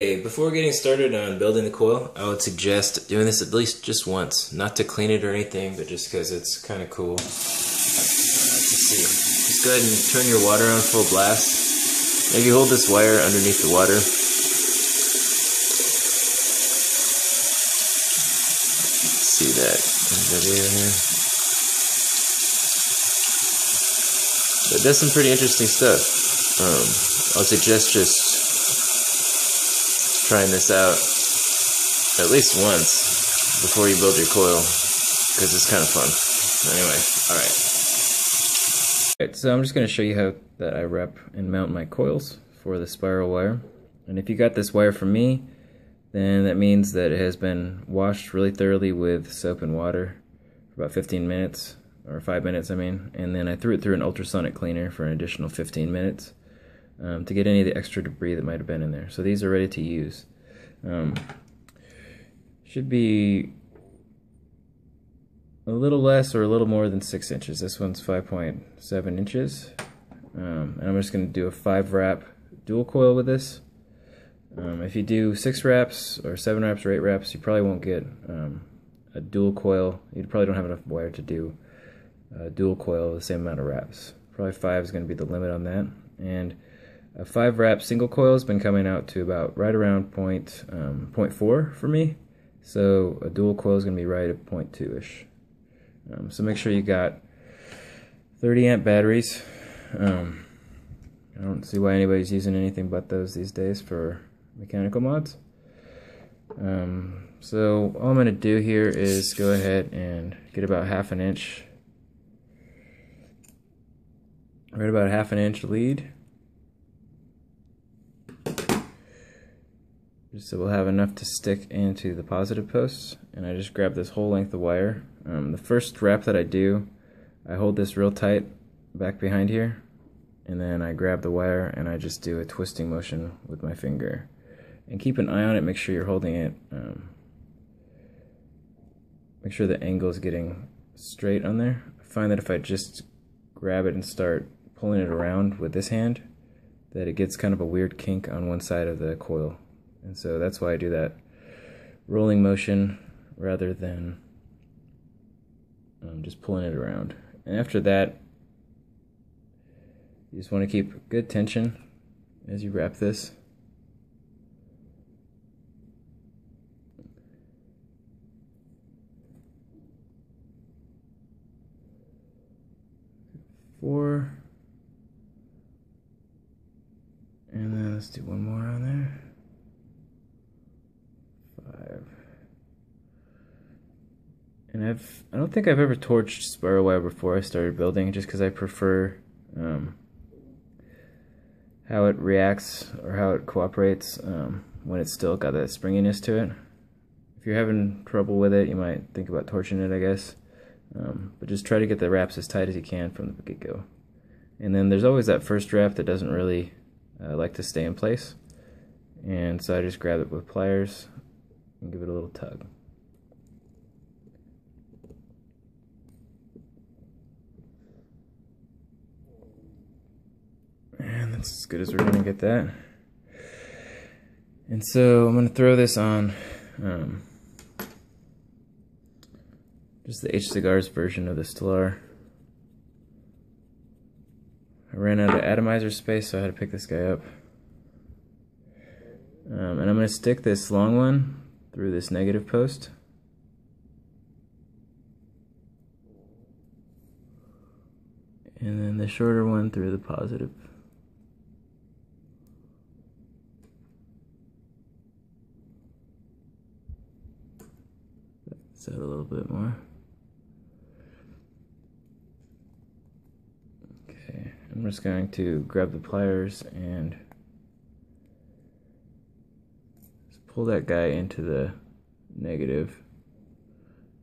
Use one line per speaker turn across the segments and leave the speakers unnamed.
Okay, before getting started on building the coil, I would suggest doing this at least just once. Not to clean it or anything, but just because it's kind of cool. Let's see. Just go ahead and turn your water on full blast. Maybe hold this wire underneath the water. See that in the video here. But it does some pretty interesting stuff. I'll suggest just trying this out at least once before you build your coil, because it's kind of fun. Anyway, alright, so I'm just going to show you how that I wrap and mount my coils for the spiral wire. And if you got this wire from me, then that means that it has been washed really thoroughly with soap and water for about 15 minutes, or 5 minutes I mean, and then I threw it through an ultrasonic cleaner for an additional 15 minutes. To get any of the extra debris that might have been in there. So these are ready to use. Should be a little less or a little more than 6 inches. This one's 5.7 inches. And I'm just going to do a 5 wrap dual coil with this. If you do 6 wraps or 7 wraps or 8 wraps, you probably won't get a dual coil. You probably don't have enough wire to do a dual coil the same amount of wraps. Probably 5 is going to be the limit on that. And a 5 wrap single coil has been coming out to about right around 0.4 for me. So a dual coil is going to be right at 0.2-ish. So make sure you got 30 amp batteries. I don't see why anybody's using anything but those these days for mechanical mods. So all I'm going to do here is go ahead and get about half an inch. Right about half an inch lead. Just so we'll have enough to stick into the positive posts. And I just grab this whole length of wire. The first wrap that I do, I hold this real tight back behind here, and then I grab the wire and I just do a twisting motion with my finger. And keep an eye on it, make sure you're holding it, make sure the angle is getting straight on there. I find that if I just grab it and start pulling it around with this hand, that it gets kind of a weird kink on one side of the coil. And so that's why I do that rolling motion rather than just pulling it around. And after that, you just want to keep good tension as you wrap this. Four. And then let's do one more on there. 5. And I don't think I've ever torched spiral wire before I started building, just because I prefer how it reacts or how it cooperates when it's still got that springiness to it. If you're having trouble with it, you might think about torching it, I guess. But just try to get the wraps as tight as you can from the get-go. And then there's always that first wrap that doesn't really like to stay in place. And so I just grab it with pliers and give it a little tug. And that's as good as we're going to get that. And so I'm going to throw this on just the H Cigars version of the Stellar. I ran out of atomizer space, so I had to pick this guy up. And I'm going to stick this long one through this negative post. And then the shorter one through the positive. Set a little bit more. Okay, I'm just going to grab the pliers and just pull that guy into the negative.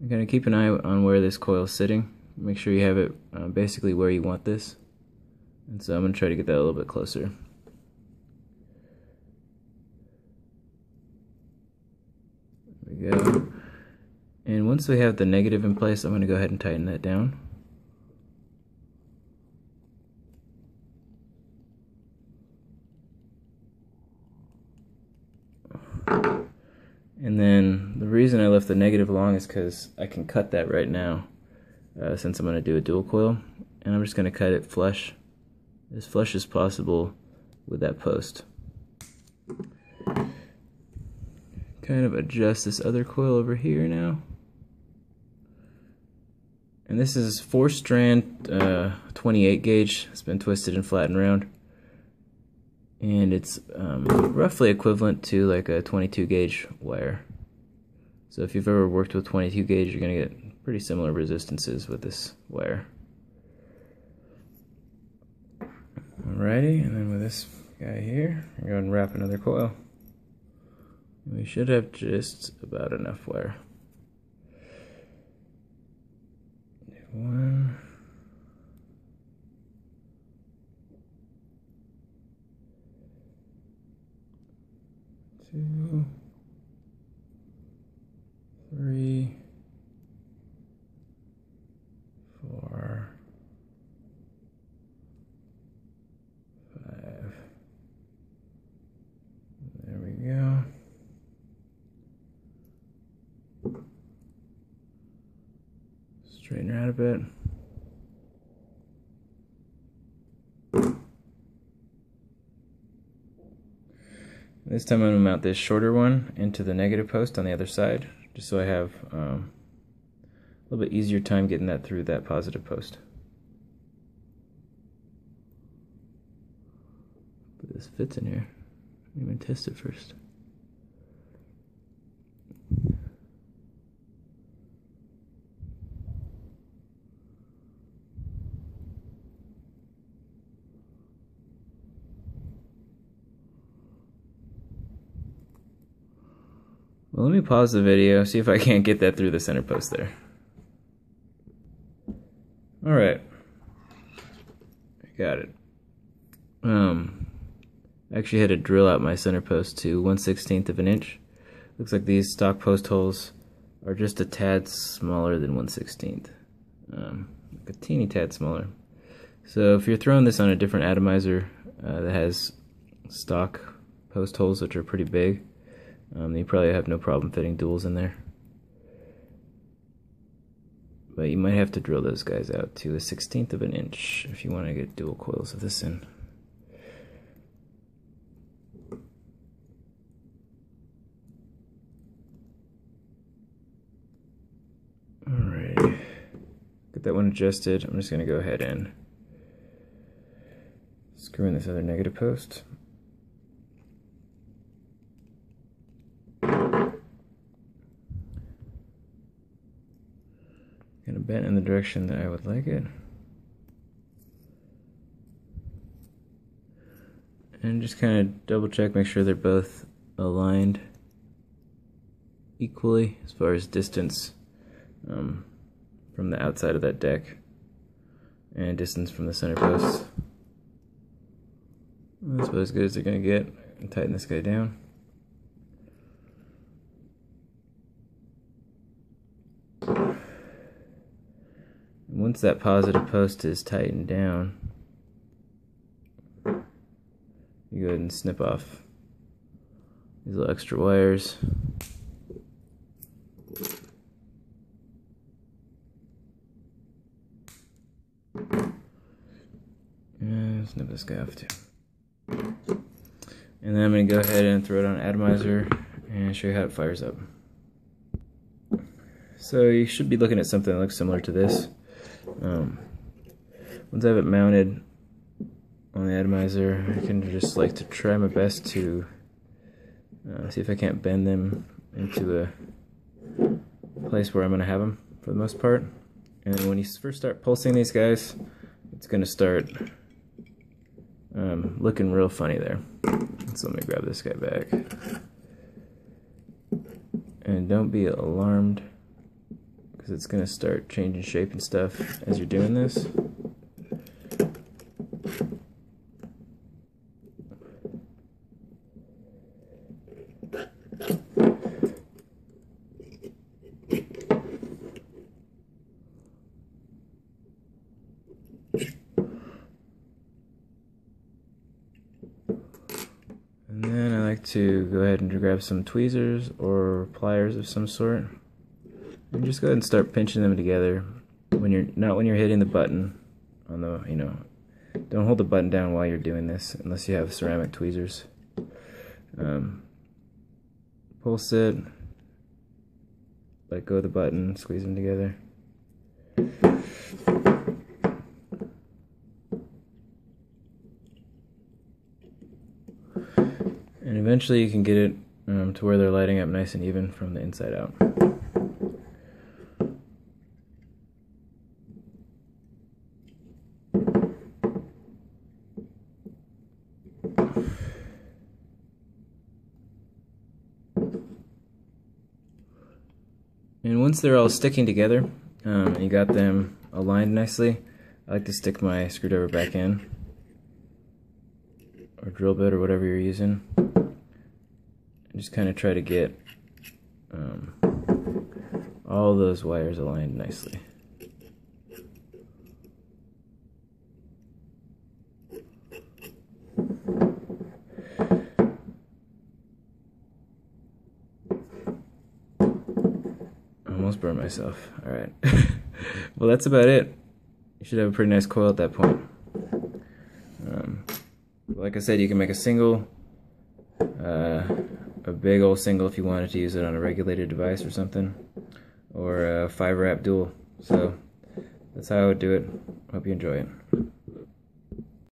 I'm going to keep an eye on where this coil is sitting. Make sure you have it basically where you want this. And so I'm going to try to get that a little bit closer. There we go. And once we have the negative in place, I'm going to go ahead and tighten that down. And then the reason I left the negative long is because I can cut that right now, since I'm going to do a dual coil. And I'm just going to cut it flush as possible with that post. Kind of adjust this other coil over here now. And this is 4-strand 28 gauge. It's been twisted and flattened around. And it's roughly equivalent to like a 22 gauge wire. So if you've ever worked with 22 gauge, you're going to get pretty similar resistances with this wire. Alrighty, and then with this guy here, I'm going to wrap another coil. We should have just about enough wire. 1, 2, 3, 4, 5. There we go. Straighten her out a bit. This time I'm going to mount this shorter one into the negative post on the other side, just so I have a little bit easier time getting that through that positive post. But this fits in here. I'm going to test it first. Well, let me pause the video, see if I can't get that through the center post there. Alright. I got it. I actually had to drill out my center post to 1/16 of an inch. Looks like these stock post holes are just a tad smaller than 1/16. Like a teeny tad smaller. So if you're throwing this on a different atomizer that has stock post holes which are pretty big, you probably have no problem fitting duals in there. But you might have to drill those guys out to 1/16 of an inch if you want to get dual coils of this in. Alright, get that one adjusted. I'm just going to go ahead and screw in this other negative post. Kind of bent in the direction that I would like it. And just kind of double check, make sure they're both aligned equally as far as distance from the outside of that deck and distance from the center post. That's about as good as they're going to get. And tighten this guy down. Once that positive post is tightened down, you go ahead and snip off these little extra wires. And snip this guy off too. And then I'm going to go ahead and throw it on an atomizer and show you how it fires up. So you should be looking at something that looks similar to this. Once I have it mounted on the atomizer, I can just like to try my best to see if I can't bend them into a place where I'm going to have them for the most part. And then when you first start pulsing these guys, it's going to start looking real funny there. So let me grab this guy back. And don't be alarmed, because it's going to start changing shape and stuff as you're doing this. And then I like to go ahead and grab some tweezers or pliers of some sort, and just go ahead and start pinching them together. When you're hitting the button on the, don't hold the button down while you're doing this unless you have ceramic tweezers. Pulse it, let go of the button, squeeze them together. And eventually you can get it to where they're lighting up nice and even from the inside out. And once they're all sticking together, and you got them aligned nicely, I like to stick my screwdriver back in, or drill bit, or whatever you're using, and just kind of try to get all those wires aligned nicely. Almost burned myself. Alright. Well, that's about it. You should have a pretty nice coil at that point. Like I said, you can make a single, a big old single if you wanted to use it on a regulated device or something, or a 5-wrap dual. So that's how I would do it. Hope you enjoy it.